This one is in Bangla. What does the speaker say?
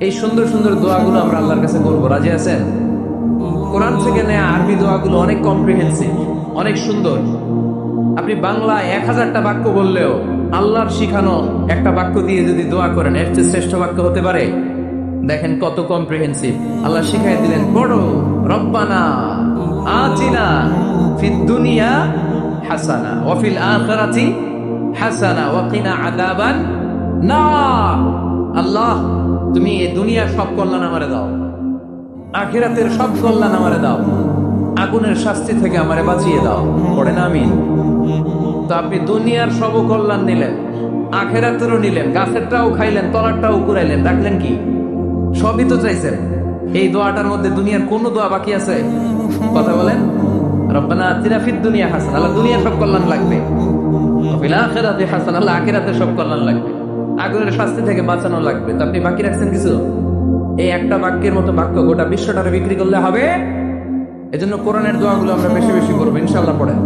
এই সুন্দর সুন্দর দোয়াগুলো আমরা আল্লাহর কাছে করবো, রাজি আছেন? কোরআন থেকে নেয়া আরবি দোয়াগুলো অনেক কম্প্রিহেন্সিভ, অনেক সুন্দর। আপনি বাংলা 1000টা বাক্য বললেও আল্লাহর শিখানো একটা বাক্য দিয়ে যদি দোয়া করেন, এর চেয়ে শ্রেষ্ঠ বাক্য হতে পারে? দেখেন কত কম্প্রিহেন্সিভ। আল্লাহ শিখাই দিলেন, পড়ো রব্বানা আতিনা ফিদ দুনিয়া হাসানা ওয়া ফিল আখিরাতি হাসানা ওয়া কিনা আযাবান নার। আল্লাহ, তুমি এই দুনিয়ার সব কল্যাণ আমারে দাও, আখিরাতের সব কল্যাণ আমারে দাও, আগুনের শাস্তি থেকে আমারে বাঁচিয়ে দাও। পড়েন আমিন। তো আপনি দুনিয়ার সব কল্যাণ নিলেন, আখিরাতেরও নিলেন, গাছেরটাও খাইলেন, তলারটাও কুড়াইলেন, রাখলেন কি? সবই তো চাইছেন। এই দোয়াটার মধ্যে দুনিয়ার কোন দোয়া বাকি আছে? কথা বলেন। রব্বানা আতিনা ফিদ দুনিয়া হাসানা, আল্লাহ দুনিয়ার সব কল্যাণ লাগবে। ওয়া ফিল আখিরাতি হাসানা, আল্লাহ আখিরাতের সব কল্যাণ লাগবে, আগুনের শাস্তি থেকে বাঁচানো লাগবে। তো আপনি বাকি রাখছেন কিছু? এই একটা বাক্যের মতো বাক্য গোটা বিশ্বটারে বিক্রি করলে হবে। এজন্য কোরআনের দোয়াগুলো আমরা বেশি বেশি করবো, ইনশাআল্লাহ। পড়েন